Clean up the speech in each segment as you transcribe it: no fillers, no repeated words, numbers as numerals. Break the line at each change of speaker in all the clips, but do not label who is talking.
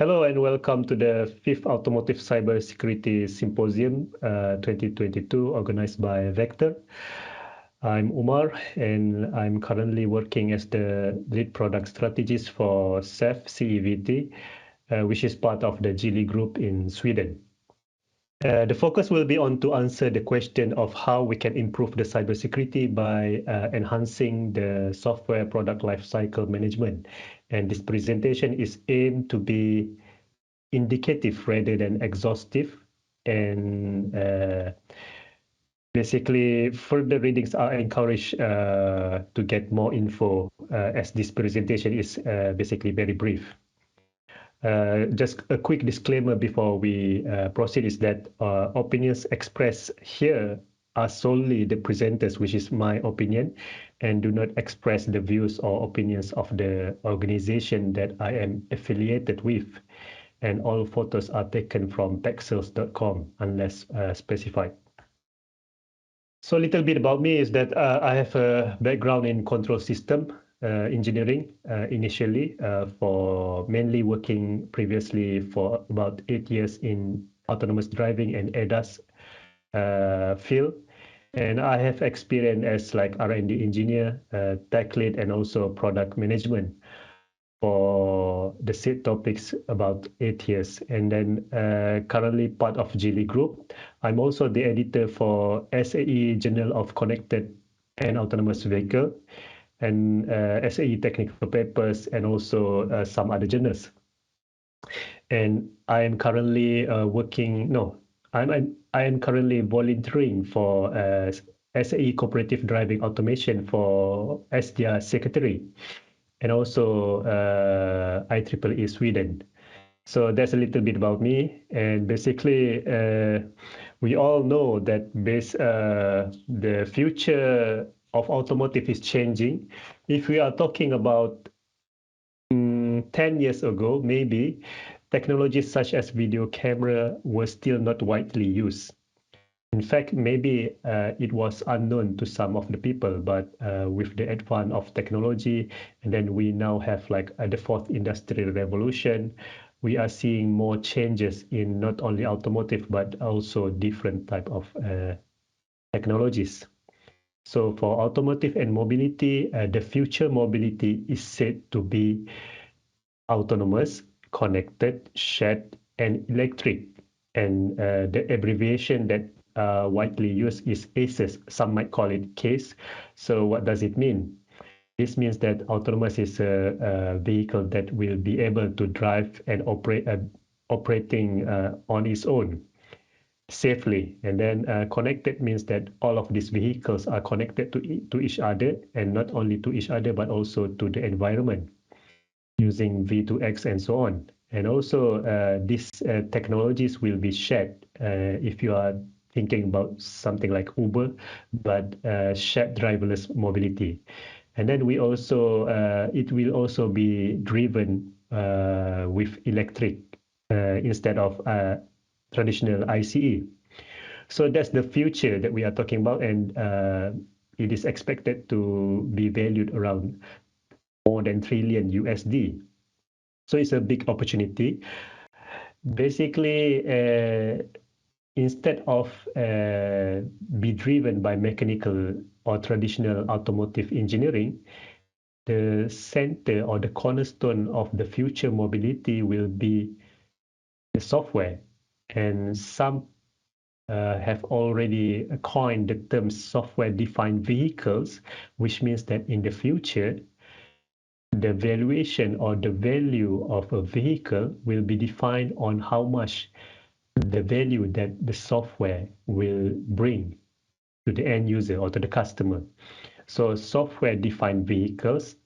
Hello and welcome to the 5th Automotive Cybersecurity Symposium 2022 organized by Vector. I'm Umar and I'm currently working as the lead product strategist for CEVT, which is part of the Geely Group in Sweden. The focus will be on to answer the question of how we can improve the cybersecurity by enhancing the software product lifecycle management. And this presentation is aimed to be indicative rather than exhaustive. And basically, further readings are encouraged to get more info as this presentation is basically very brief. Just a quick disclaimer before we proceed is that opinions expressed here are solely the presenters, which is my opinion, and do not express the views or opinions of the organization that I am affiliated with. And all photos are taken from pexels.com unless specified. So a little bit about me is that I have a background in control system engineering initially for mainly working previously for about 8 years in autonomous driving and ADAS field. And I have experience as like R&D engineer, tech lead, and also product management for the said topics about 8 years. And then currently part of Geely Group. I'm also the editor for SAE Journal of Connected and Autonomous Vehicle and SAE Technical Papers and also some other journals. And I am currently I am currently volunteering for SAE Cooperative Driving Automation as their secretary, and also IEEE Sweden. So that's a little bit about me. And basically, we all know that the future of automotive is changing. If we are talking about 10 years ago, maybe technologies such as video camera were still not widely used. In fact, maybe it was unknown to some of the people, but with the advance of technology, and then we now have like the fourth industrial revolution, we are seeing more changes in not only automotive, but also different type of technologies. So for automotive and mobility, the future mobility is said to be autonomous, connected, shared, and electric. And the abbreviation that widely used is ACES. Some might call it CASE. So what does it mean? This means that autonomous is a vehicle that will be able to drive and operating on its own safely. And then connected means that all of these vehicles are connected to each other, and not only to each other, but also to the environment using V2X and so on. And also these technologies will be shared if you are thinking about something like Uber, but shared driverless mobility. And then we also, it will also be driven with electric instead of traditional ICE. So that's the future that we are talking about, and it is expected to be valued around more than $1 trillion USD. So it's a big opportunity. Basically, instead of be driven by mechanical or traditional automotive engineering, the center or the cornerstone of the future mobility will be the software. And some have already coined the term software-defined vehicles, which means that in the future, the valuation or the value of a vehicle will be defined on how much the value that the software will bring to the end user or to the customer. So software-defined vehicles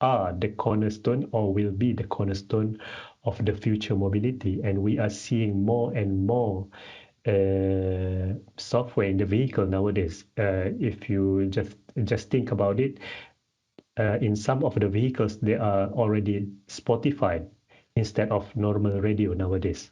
are the cornerstone or will be the cornerstone of the future mobility. And we are seeing more and more software in the vehicle nowadays. If you just think about it, in some of the vehicles, they are already Spotify instead of normal radio nowadays.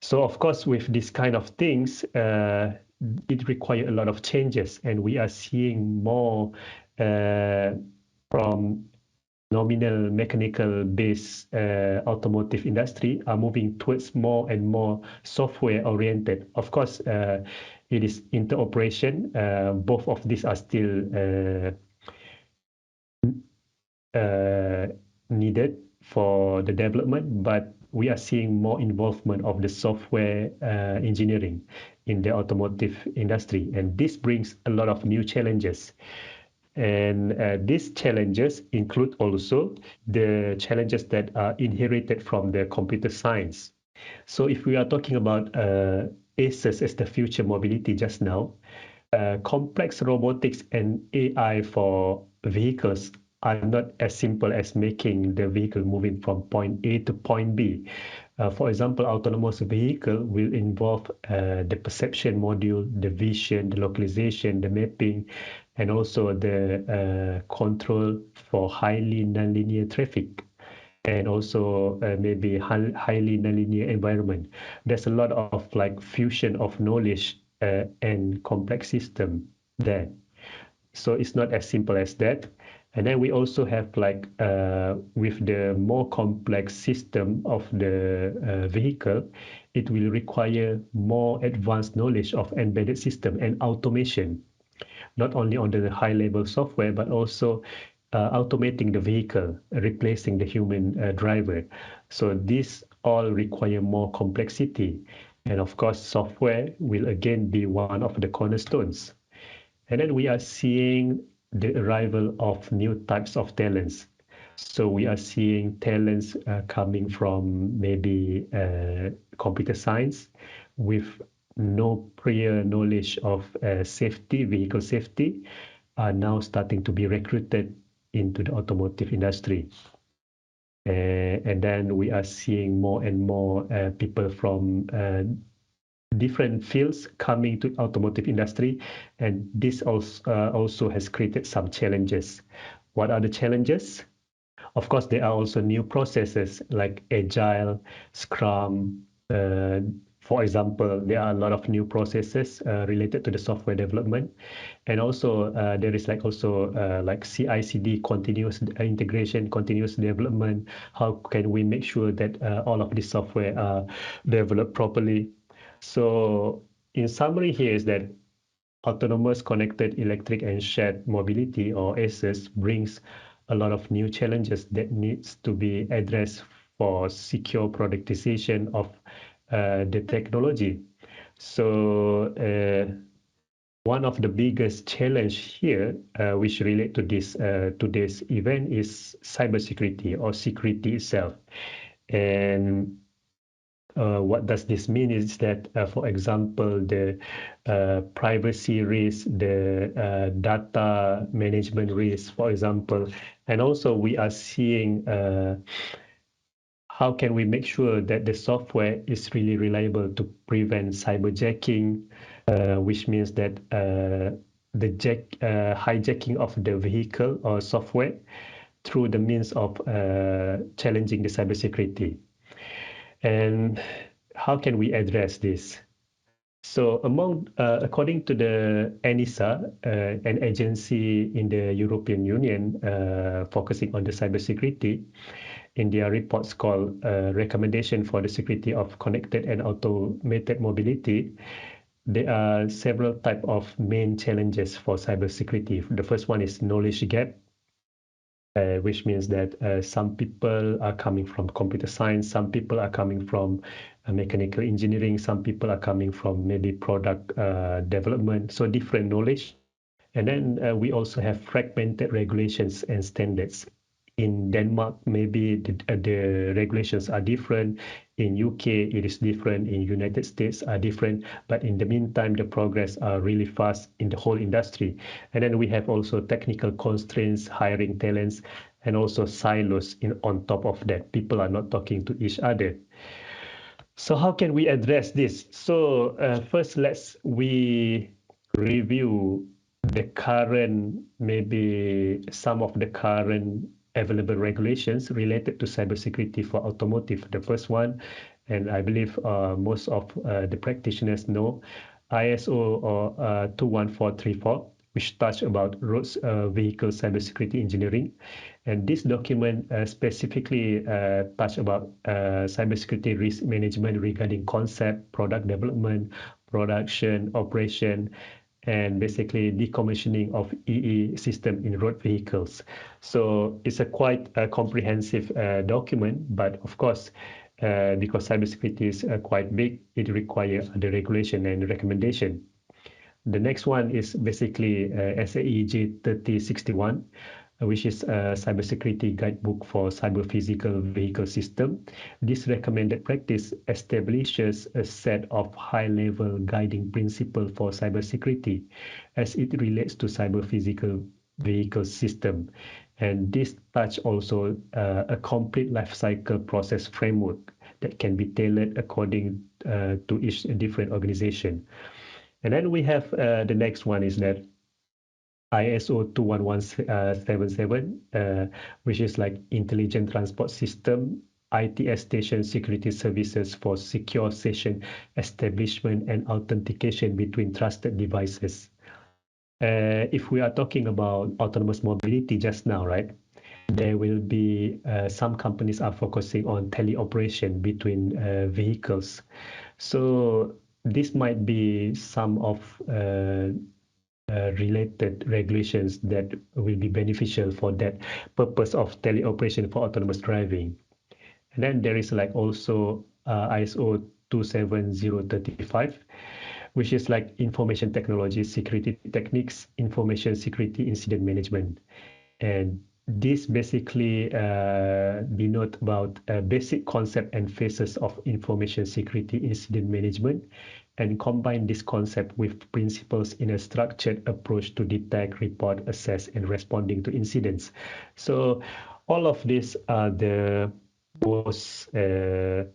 So of course, with this kind of things, it requires a lot of changes, and we are seeing more from nominal mechanical based automotive industry are moving towards more and more software oriented. Of course, it is interoperation. Both of these are still needed for the development, but we are seeing more involvement of the software engineering in the automotive industry, and this brings a lot of new challenges. And these challenges include also the challenges that are inherited from the computer science. So if we are talking about ACES as the future mobility just now, complex robotics and AI for vehicles are not as simple as making the vehicle moving from point A to point B. For example, autonomous vehicle will involve the perception module, the vision, the localization, the mapping, and also the control for highly nonlinear traffic, and also maybe highly nonlinear environment. There's a lot of like fusion of knowledge and complex system there. So it's not as simple as that. And then we also have like with the more complex system of the vehicle, it will require more advanced knowledge of embedded system and automation, not only on the high level software, but also automating the vehicle, replacing the human driver. So these all require more complexity. And of course, software will again be one of the cornerstones. And then we are seeing the arrival of new types of talents. So we are seeing talents coming from maybe computer science with no prior knowledge of safety, vehicle safety, are now starting to be recruited into the automotive industry. And then we are seeing more and more people from different fields coming to automotive industry, and this also has created some challenges. What are the challenges? Of course, there are also new processes like Agile, Scrum. For example, there are a lot of new processes related to the software development, and also there is like also like CI/CD, continuous integration, continuous development. How can we make sure that all of the software are developed properly? So, in summary, here is that autonomous, connected, electric, and shared mobility, or ACES, brings a lot of new challenges that needs to be addressed for secure productization of the technology. So one of the biggest challenge here, which relate to this today's event, is cybersecurity or security itself. And what does this mean is that, for example, the privacy risk, the data management risk, for example, and also we are seeing how can we make sure that the software is really reliable to prevent cyberjacking, which means that the hijacking of the vehicle or software through the means of challenging the cybersecurity. And how can we address this? So, according to the ENISA, an agency in the European Union focusing on the cybersecurity, in their reports called Recommendation for the Security of Connected and Automated Mobility, there are several types of main challenges for cybersecurity. The first one is knowledge gap, which means that some people are coming from computer science, some people are coming from mechanical engineering, some people are coming from maybe product development, so different knowledge. And then we also have fragmented regulations and standards. In Denmark, maybe the regulations are different. In UK, it is different. In United States are different. But in the meantime, the progress are really fast in the whole industry. And then we have also technical constraints, hiring talents, and also silos on top of that. People are not talking to each other. So how can we address this? So first, we review the current, maybe some of the current available regulations related to cybersecurity for automotive. The first one, and I believe most of the practitioners know, ISO or 21434, which touch about road vehicle cybersecurity engineering. And this document specifically touch about cybersecurity risk management regarding concept, product development, production, operation, and basically decommissioning of EE system in road vehicles. So it's a quite comprehensive document, but of course, because cybersecurity is quite big, it requires the regulation and recommendation. The next one is basically SAE 3061, which is a cybersecurity guidebook for cyber physical vehicle system. This recommended practice establishes a set of high-level guiding principles for cybersecurity as it relates to cyber physical vehicle system. And this touch also a complete life cycle process framework that can be tailored according to each different organization. And then we have the next one is that ISO 21177, which is like Intelligent Transport System, ITS Station Security Services for Secure Session Establishment and Authentication between Trusted Devices. If we are talking about autonomous mobility just now, right? There will be some companies are focusing on teleoperation between vehicles. So this might be some of related regulations that will be beneficial for that purpose of teleoperation for autonomous driving. And then there is like also ISO 27035, which is like information technology security techniques, information security incident management. And this basically denote about basic concept and phases of information security incident management and combine this concept with principles in a structured approach to detect, report, assess, and responding to incidents. So all of these are the most, I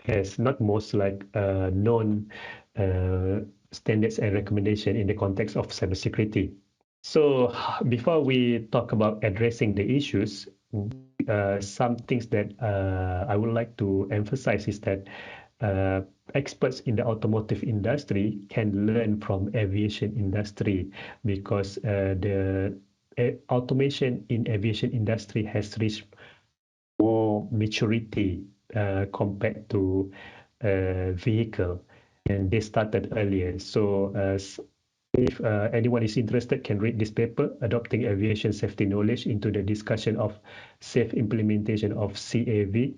guess, not most like known standards and recommendation in the context of cybersecurity. So before we talk about addressing the issues, some things that I would like to emphasize is that experts in the automotive industry can learn from aviation industry because the automation in aviation industry has reached more maturity compared to vehicle, and they started earlier. So if anyone is interested, can read this paper, Adopting Aviation Safety Knowledge into the Discussion of Safe Implementation of CAV.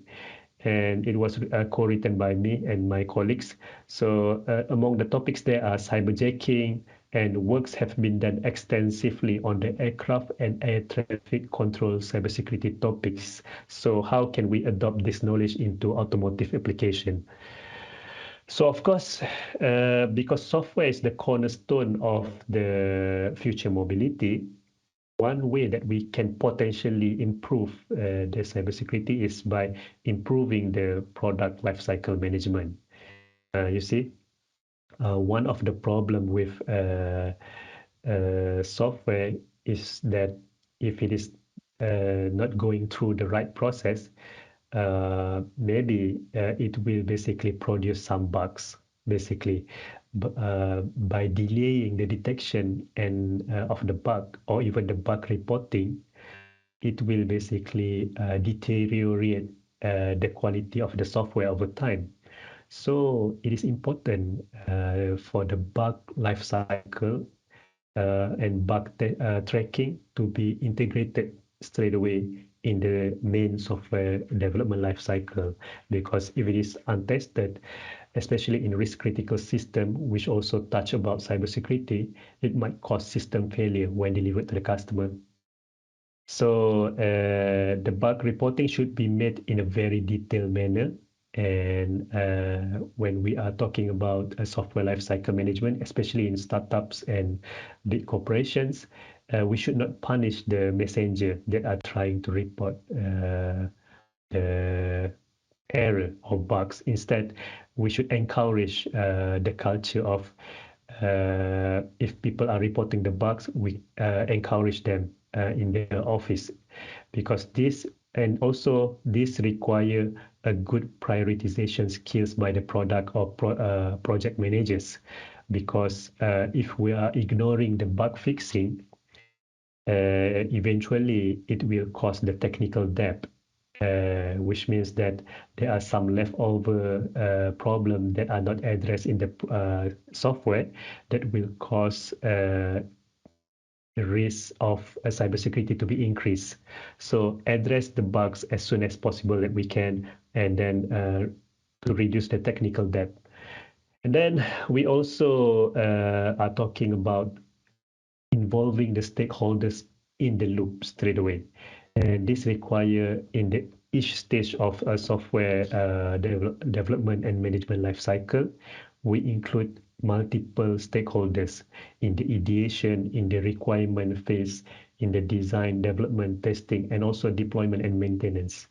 And it was co-written by me and my colleagues. So among the topics there are cyberjacking, and works have been done extensively on the aircraft and air traffic control cybersecurity topics. So how can we adopt this knowledge into automotive application? So of course, because software is the cornerstone of the future mobility, one way that we can potentially improve the cybersecurity is by improving the product lifecycle management. You see, one of the problem with software is that if it is not going through the right process, maybe it will basically produce some bugs, basically. By delaying the detection and of the bug or even the bug reporting, it will basically deteriorate the quality of the software over time. So it is important for the bug life cycle and bug tracking to be integrated straight away in the main software development life cycle, because if it is untested, especially in risk critical system, which also touch about cybersecurity, it might cause system failure when delivered to the customer. So the bug reporting should be made in a very detailed manner. And when we are talking about software lifecycle management, especially in startups and big corporations, we should not punish the messenger that are trying to report the error or bugs. Instead, we should encourage the culture of if people are reporting the bugs, we encourage them in their office, because this and also this require a good prioritization skills by the product or project managers. because if we are ignoring the bug fixing, eventually it will cause the technical debt, which means that there are some leftover problems that are not addressed in the software that will cause the risk of cybersecurity to be increased. So address the bugs as soon as possible that we can, and then to reduce the technical debt. And then we also are talking about involving the stakeholders in the loop straight away. And this require in the each stage of a software development and management lifecycle, we include multiple stakeholders in the ideation, in the requirement phase, in the design, development, testing, and also deployment and maintenance.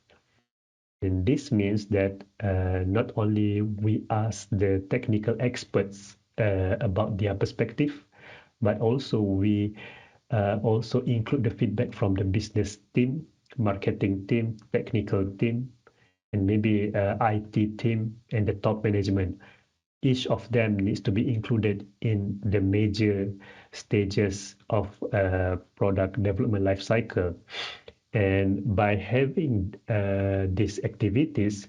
And this means that not only we ask the technical experts about their perspective, but also we also include the feedback from the business team, marketing team, technical team, and maybe IT team and the top management. Each of them needs to be included in the major stages of product development life cycle. And by having these activities,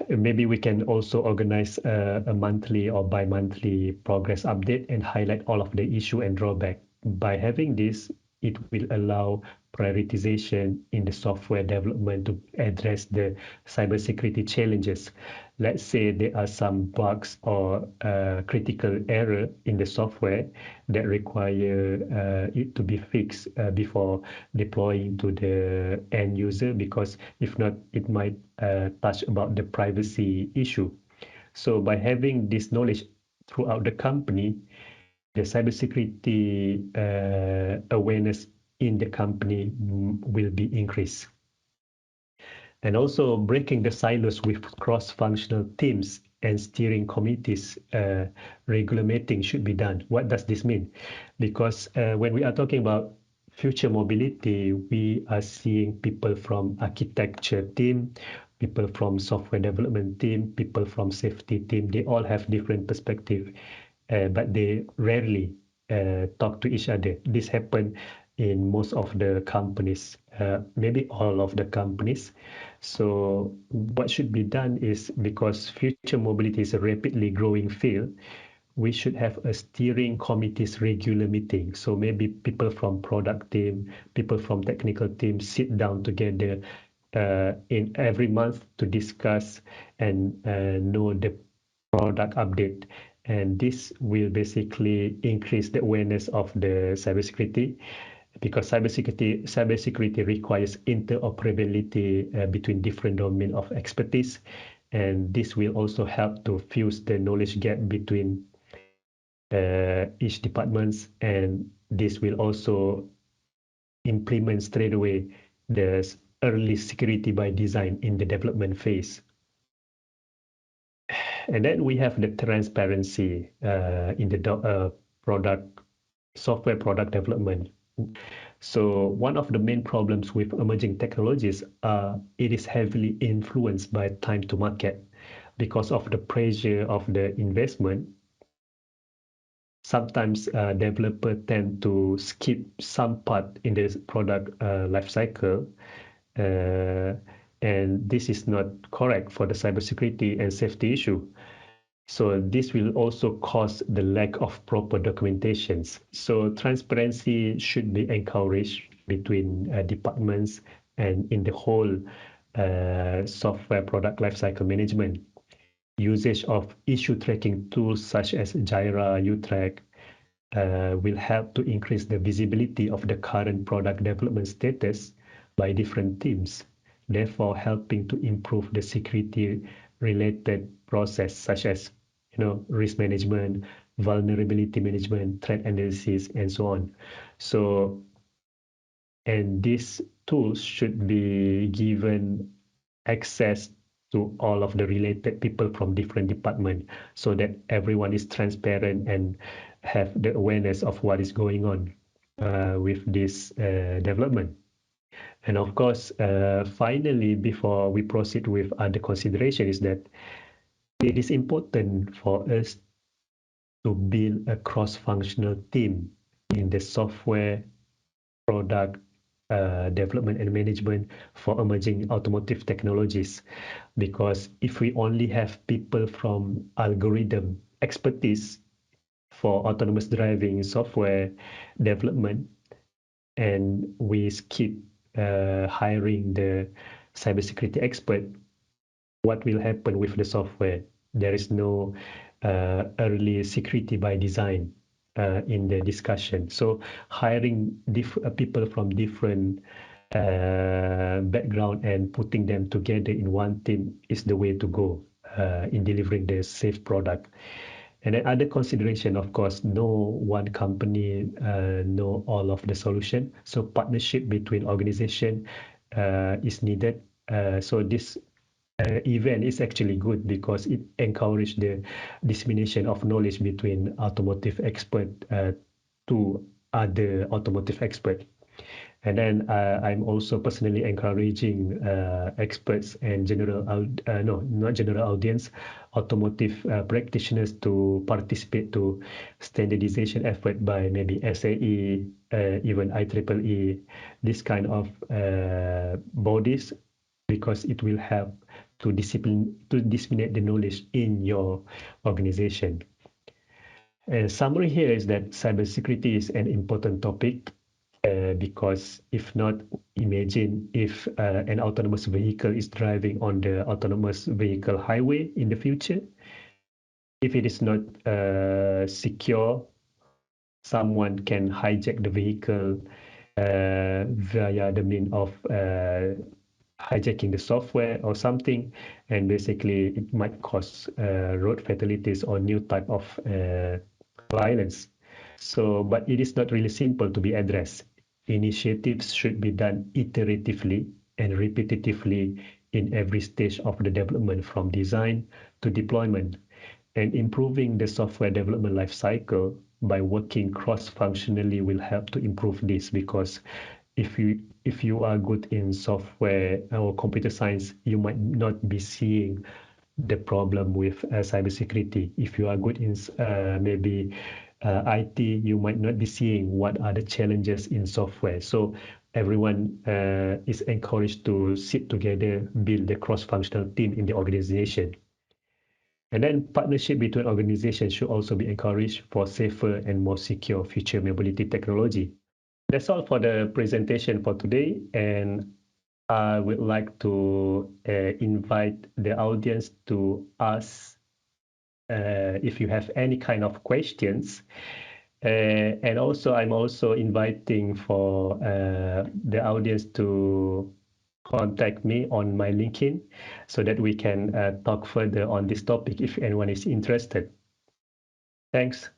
maybe we can also organize a monthly or bi-monthly progress update and highlight all of the issue and drawback. By having this, it will allow prioritization in the software development to address the cybersecurity challenges. Let's say there are some bugs or critical error in the software that require it to be fixed before deploying to the end user, because if not, it might touch about the privacy issue. So by having this knowledge throughout the company, the cybersecurity awareness in the company will be increased. And also breaking the silos with cross-functional teams and steering committees, regular meeting should be done. What does this mean? Because when we are talking about future mobility, we are seeing people from architecture team, people from software development team, people from safety team. They all have different perspective, but they rarely talk to each other. This happen in most of the companies, maybe all of the companies. So what should be done is, because future mobility is a rapidly growing field, we should have a steering committee's regular meeting. So maybe people from product team, people from technical team sit down together in every month to discuss and know the product update. And this will basically increase the awareness of the cybersecurity, because cybersecurity requires interoperability between different domain of expertise, and this will also help to fuse the knowledge gap between each departments, and this will also implement straight away the early security by design in the development phase. And then we have the transparency in the software product development. So one of the main problems with emerging technologies, it is heavily influenced by time to market. Because of the pressure of the investment, sometimes developers tend to skip some part in the product life cycle, and this is not correct for the cybersecurity and safety issue. So this will also cause the lack of proper documentations. So transparency should be encouraged between departments and in the whole software product lifecycle management. Usage of issue tracking tools such as Jira, UTrack will help to increase the visibility of the current product development status by different teams, therefore helping to improve the security related process such as risk management, vulnerability management, threat analysis, and so on. So, and these tools should be given access to all of the related people from different departments, so that everyone is transparent and have the awareness of what is going on with this development. And of course, finally, before we proceed with other consideration, is that it is important for us to build a cross-functional team in the software product development and management for emerging automotive technologies. Because if we only have people from algorithm expertise for autonomous driving software development, and we skip hiring the cybersecurity expert, what will happen with the software? There is no early security by design in the discussion. So hiring people from different background and putting them together in one team is the way to go in delivering the safe product. And then other consideration, of course, no one company know all of the solution. So partnership between organization is needed. So this event is actually good because it encourages the dissemination of knowledge between automotive expert to other automotive expert. And then I'm also personally encouraging experts and not general audience, automotive practitioners to participate to standardization effort by maybe SAE, even IEEE, this kind of bodies, because it will help to disseminate the knowledge in your organization. And summary here is that cybersecurity is an important topic because if not, imagine if an autonomous vehicle is driving on the autonomous vehicle highway in the future. If it is not secure, someone can hijack the vehicle via the mean of hijacking the software or something, and basically it might cause road fatalities or new type of violence. So, but it is not really simple to be addressed. Initiatives should be done iteratively and repetitively in every stage of the development, from design to deployment. And improving the software development lifecycle by working cross-functionally will help to improve this, because if you are good in software or computer science, you might not be seeing the problem with cybersecurity. If you are good in maybe IT, you might not be seeing what are the challenges in software. So everyone is encouraged to sit together, build a cross-functional team in the organization. And then partnership between organizations should also be encouraged for safer and more secure future mobility technology. That's all for the presentation for today. And I would like to invite the audience to ask if you have any kind of questions. And also, I'm also inviting for the audience to contact me on my LinkedIn so that we can talk further on this topic if anyone is interested. Thanks.